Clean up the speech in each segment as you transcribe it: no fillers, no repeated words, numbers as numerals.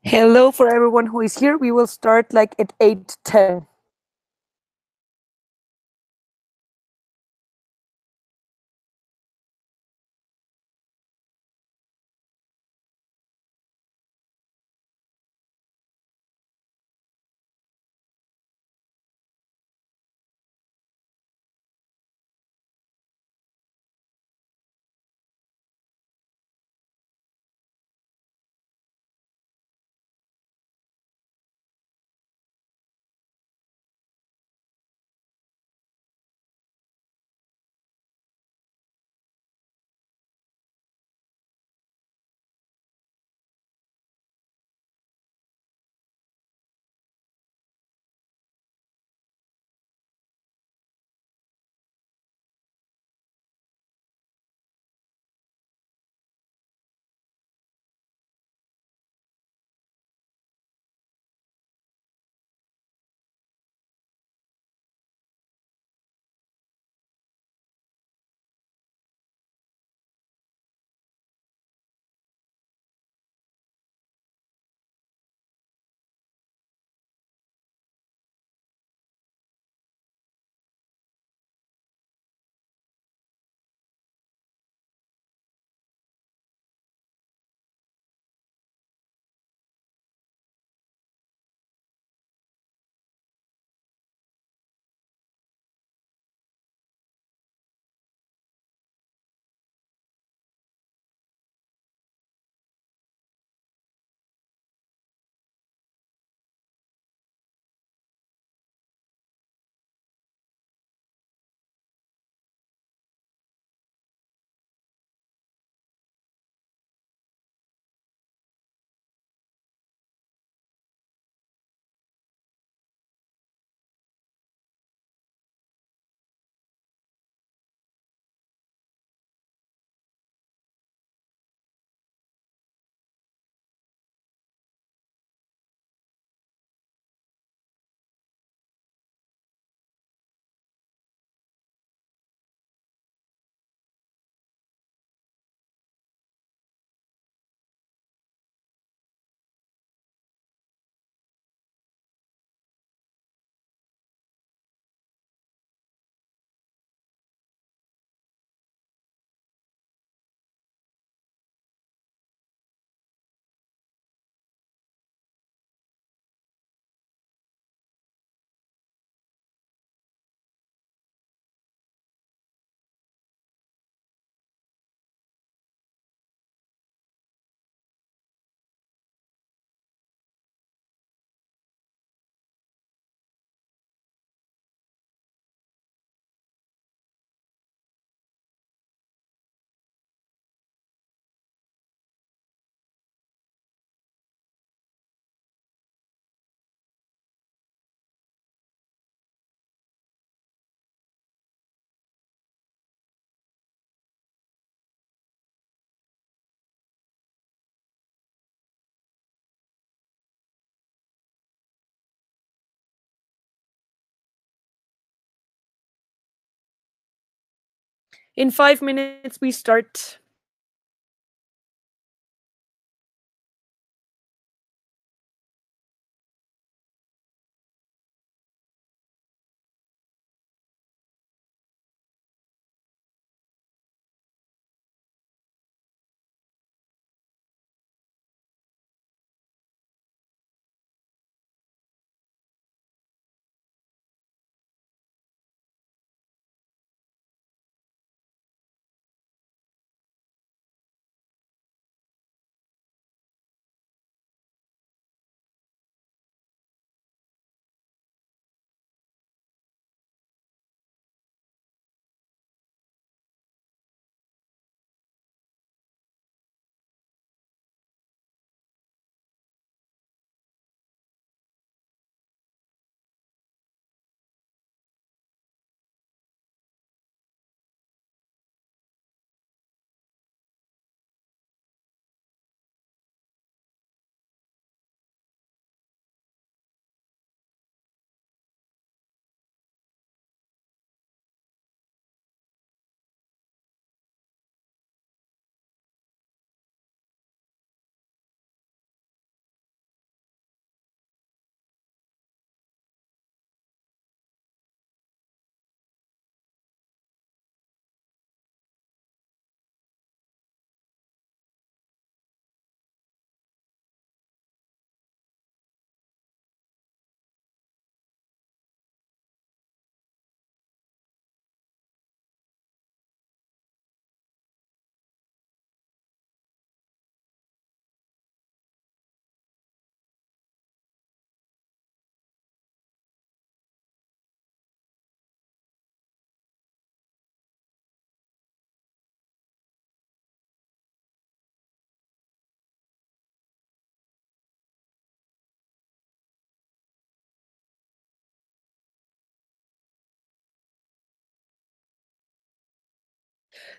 Hello for everyone who is here. We will start like at 8:10. In 5 minutes, we start.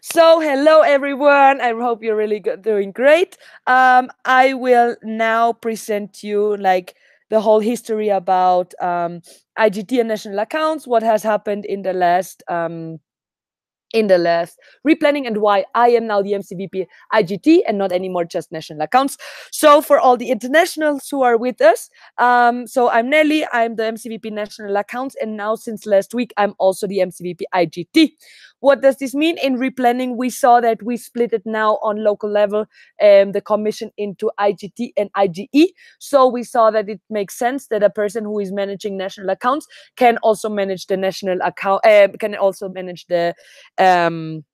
So, hello everyone. I hope you're really good, doing great. I will now present you like the whole history about IGT and national accounts, what has happened in the last replanning and why I am now the MCVP IGT and not anymore just national accounts. So for all the internationals who are with us, so I'm Nelly, I'm the MCVP national accounts, and now since last week, I'm also the MCVP IGT. What does this mean? In replanning, we saw that we split it now on local level, the commission into IGT and IGE. So we saw that it makes sense that a person who is managing national accounts can also manage the national account, can also manage um,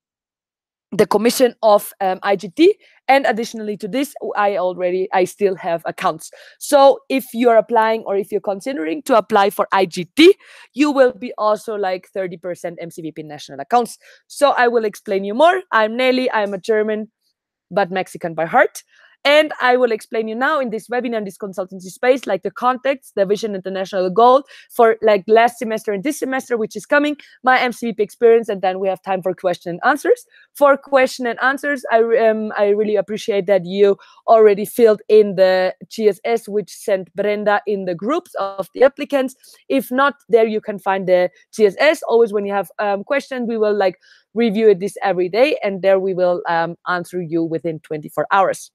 the commission of IGT. And additionally to this, I still have accounts. So if you're applying or if you're considering to apply for IGT, you will be also like 30% MCVP national accounts. So I will explain you more. I'm Nelly. I'm a German but Mexican by heart. And I will explain you now in this webinar, in this consultancy space, like the context, the vision, and the national goal for like last semester and this semester, which is coming, my MCVP experience, and then we have time for question and answers. For question and answers, I really appreciate that you already filled in the GSS, which sent Brenda in the groups of the applicants. If not, there you can find the GSS. Always when you have questions, we will like review it this every day, and there we will answer you within 24 hours.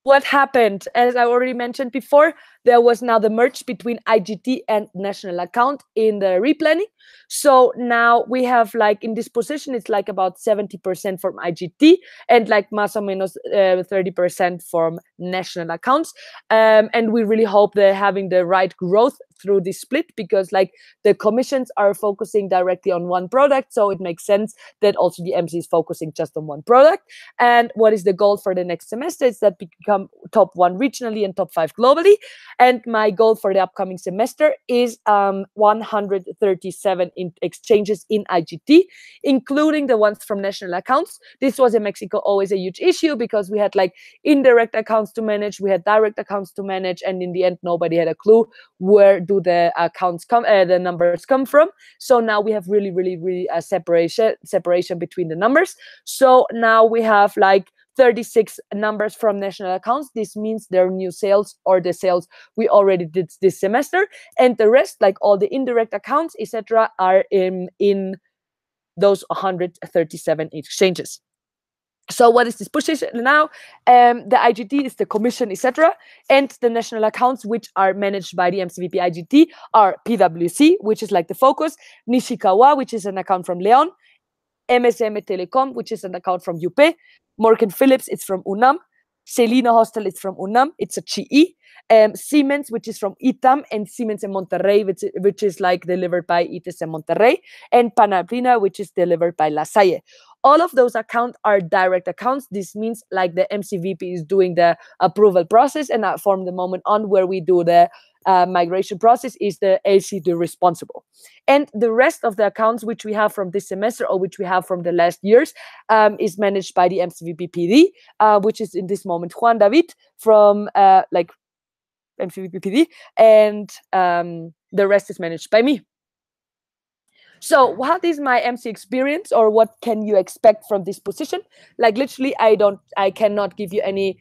What happened? As I already mentioned before, there was now the merge between IGT and national account in the replanning. So now we have like in this position, it's like about 70% from IGT and like más o menos 30% from national accounts. And we really hope they're having the right growth through this split, because like the commissions are focusing directly on one product. So it makes sense that also the MC is focusing just on one product. And what is the goal for the next semester? It's that we become top 1 regionally and top 5 globally. And my goal for the upcoming semester is 137 exchanges in IGT, including the ones from national accounts. This was in Mexico always a huge issue because we had like indirect accounts to manage, we had direct accounts to manage, and in the end, nobody had a clue where do the accounts come, the numbers come from. So now we have really a separation between the numbers. So now we have like 36 numbers from national accounts. This means they're new sales or the sales we already did this semester, and the rest, like all the indirect accounts, etc., are in those 137 exchanges. So what is this position now? The IGT is the commission, etc., and the national accounts, which are managed by the MCVP IGT, are PwC, which is like the focus, Nishikawa, which is an account from Leon, MSM Telecom, which is an account from UP, Morgan Phillips, it's from UNAM, Celina Hostel, it's from UNAM, it's a GE, Siemens, which is from ITAM, and Siemens in Monterrey, which is like delivered by ITES in Monterrey, and Panabrina, which is delivered by La Salle. All of those accounts are direct accounts. This means like the MCVP is doing the approval process, and from the moment on where we do the migration process is the LCD responsible. And the rest of the accounts which we have from this semester or which we have from the last years is managed by the MCVP PD, which is in this moment Juan David from like MCVP PD, and the rest is managed by me. So what is my MC experience, or what can you expect from this position? Like literally, I cannot give you any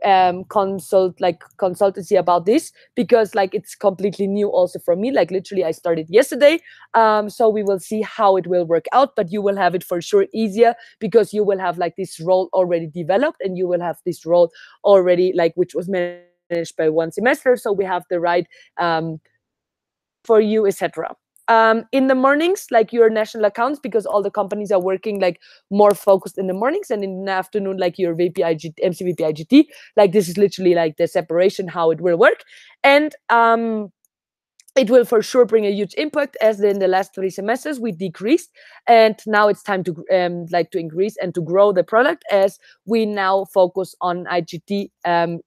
consultancy about this, because like it's completely new also for me. Like literally I started yesterday, so we will see how it will work out, but you will have it for sure easier because you will have like this role already developed, and you will have this role already like which was managed by one semester, so we have the right for you, etc. In the mornings, like your national accounts, because all the companies are working like more focused in the mornings, and in the afternoon, like your MCVP IGT, like this is literally like the separation, how it will work. And it will for sure bring a huge impact, as in the last 3 semesters we decreased, and now it's time to to increase and to grow the product, as we now focus on IGT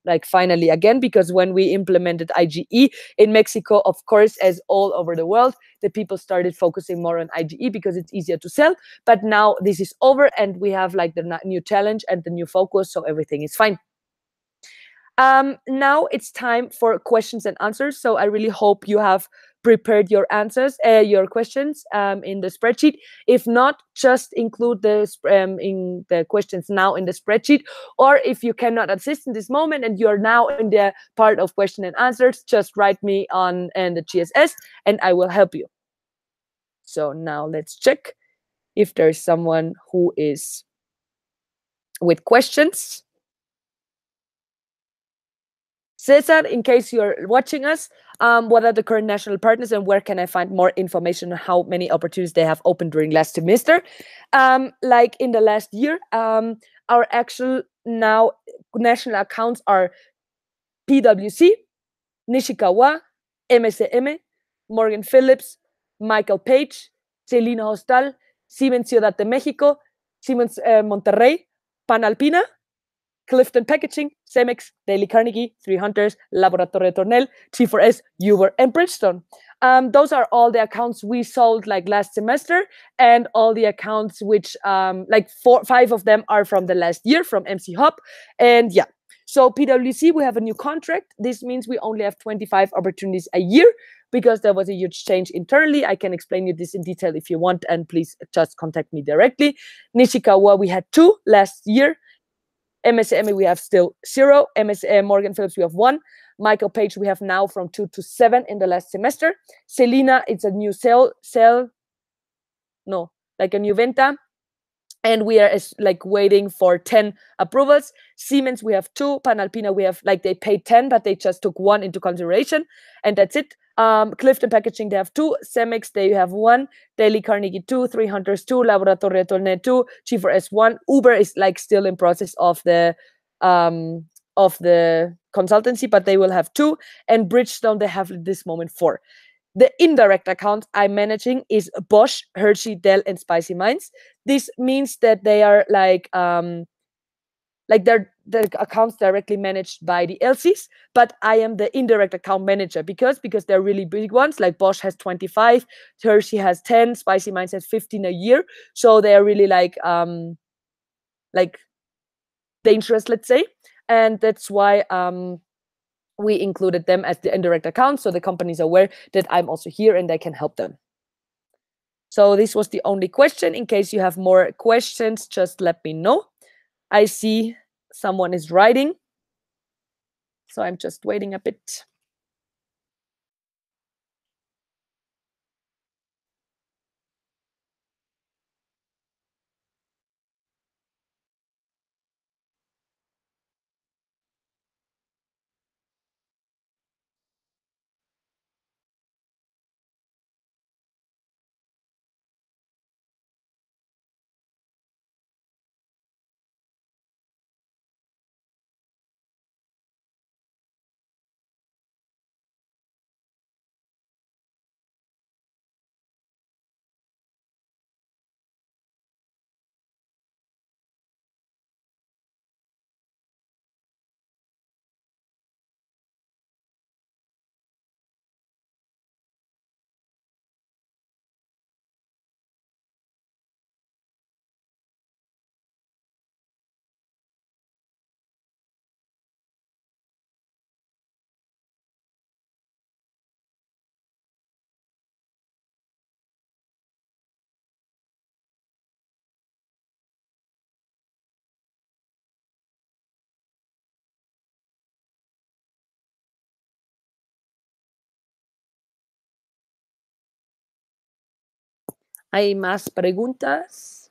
like finally again, because when we implemented IGE in Mexico, of course, as all over the world, the people started focusing more on IGE because it's easier to sell. But now this is over, and we have like the new challenge and the new focus, so everything is fine. Now it's time for questions and answers. So I really hope you have prepared your answers, your questions in the spreadsheet. If not, just include in the questions now in the spreadsheet. Or if you cannot assist in this moment and you're now in the part of question and answers, just write me on the GSS and I will help you. So now let's check if there's someone who is with questions. Cesar, in case you're watching us, what are the current national partners and where can I find more information on how many opportunities they have opened during last semester? Like in the last year, our actual now national accounts are PwC, Nishikawa, MSM, Morgan Phillips, Michael Page, Celina Hostal, Siemens Ciudad de Mexico, Siemens Monterrey, Panalpina, Clifton Packaging, Cemex, Daily Carnegie, 300, Laboratorio Tornel, G4S, Uber, and Bridgestone. Those are all the accounts we sold like last semester, and all the accounts which like 5 of them are from the last year from MC Hub. And yeah, so PwC, we have a new contract. This means we only have 25 opportunities a year because there was a huge change internally. I can explain you this in detail if you want, and please just contact me directly. Nishikawa, we had 2 last year. MSM, we have still 0. MSM Morgan Phillips, we have 1. Michael Page, we have now from 2 to 7 in the last semester. Celina, it's a new like a new venta. And we are like waiting for 10 approvals. Siemens, we have 2. Panalpina, we have like they paid 10, but they just took 1 into consideration, and that's it. Clifton Packaging, they have 2. Cemex, they have 1. Daily Carnegie 2. 300 2. Laboratorio Torne 2. G4S 1. Uber is like still in process of the consultancy, but they will have 2. And Bridgestone, they have at this moment 4. The indirect account I'm managing is Bosch, Hershey, Dell, and Spicy Minds. This means that they are like they're accounts directly managed by the LCs, but I am the indirect account manager because they're really big ones. Like Bosch has 25, Hershey has 10, Spicy Minds has 15 a year. So they are really like dangerous, let's say, and that's why we included them as the indirect account, so the company is aware that I'm also here and I can help them. So this was the only question. In case you have more questions, just let me know. I see someone is writing, so I'm just waiting a bit. ¿Hay más preguntas?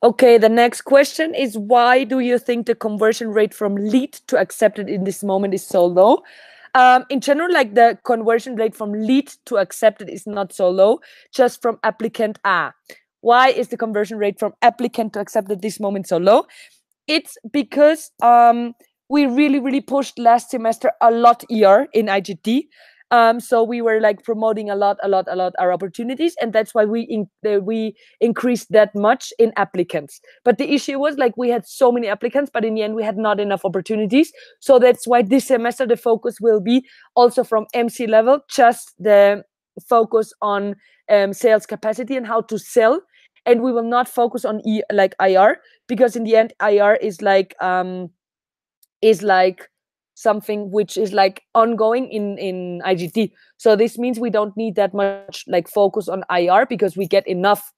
Okay, the next question is, why do you think the conversion rate from lead to accepted in this moment is so low? In general, like the conversion rate from lead to accepted is not so low, just from applicant A. Why is the conversion rate from applicant to accepted this moment so low? It's because we really pushed last semester a lot ER in IGT. So we were like promoting a lot our opportunities, and that's why we increased that much in applicants. But the issue was like we had so many applicants, but in the end we had not enough opportunities. So that's why this semester the focus will be also from MC level, just the focus on sales capacity and how to sell, and we will not focus on like IR, because in the end IR is like something which is like ongoing in IGT. So this means we don't need that much like focus on IR, because we get enough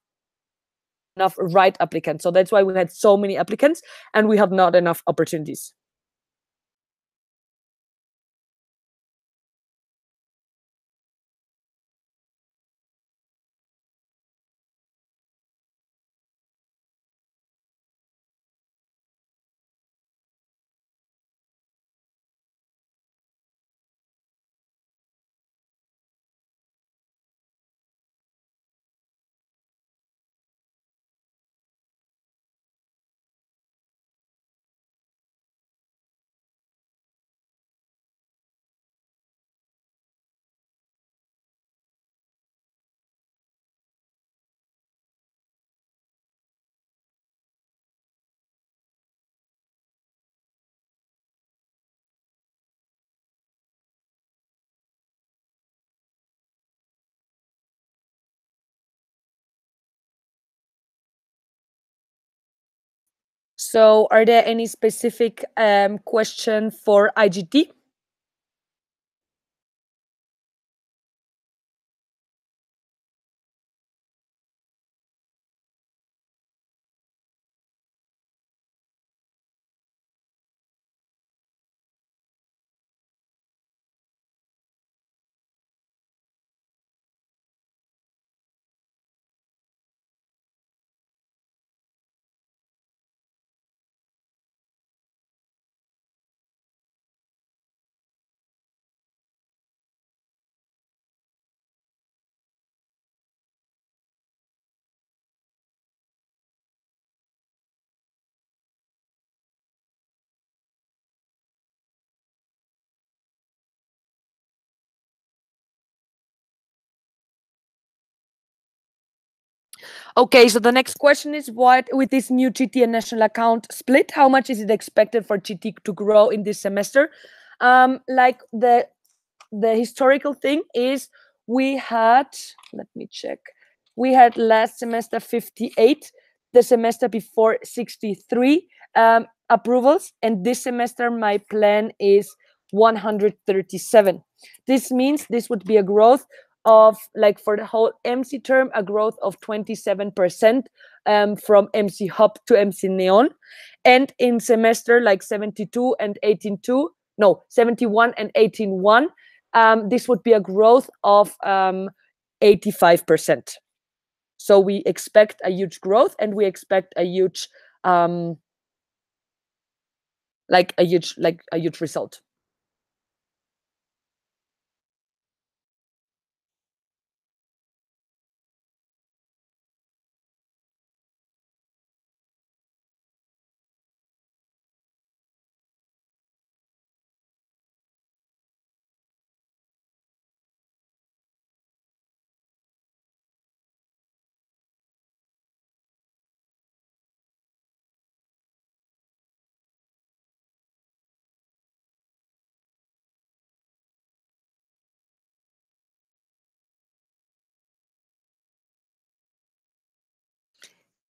right applicants. So that's why we had so many applicants and we have not enough opportunities. So are there any specific question for IGT? Okay, so the next question is, what, with this new GT and national account split, how much is it expected for GT to grow in this semester? Like the historical thing is, we had, let me check, we had last semester 58, the semester before 63 approvals, and this semester my plan is 137. This means this would be a growth of, like, for the whole MC term, a growth of 27% from MC Hub to MC Neon. And in semester like 72 and 18.2, no, 71 and 18.1, this would be a growth of 85%. So we expect a huge growth, and we expect a huge a huge result.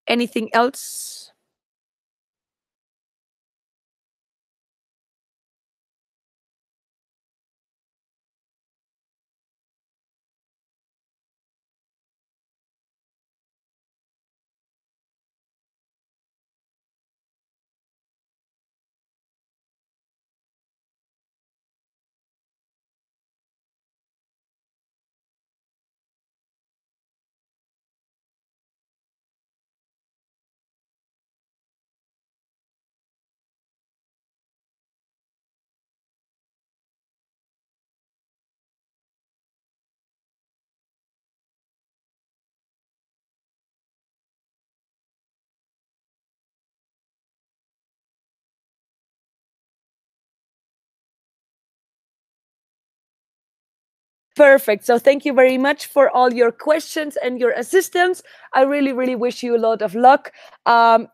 Anything else? Perfect. So thank you very much for all your questions and your assistance. I really, really wish you a lot of luck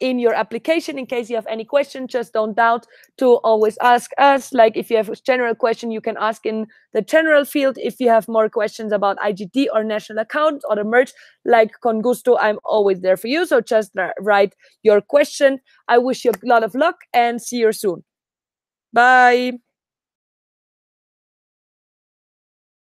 in your application. In case you have any questions, just don't doubt to always ask us. Like if you have a general question, you can ask in the general field. If you have more questions about IGT or national accounts or the merge, like con gusto, I'm always there for you. So just write your question. I wish you a lot of luck and see you soon. Bye.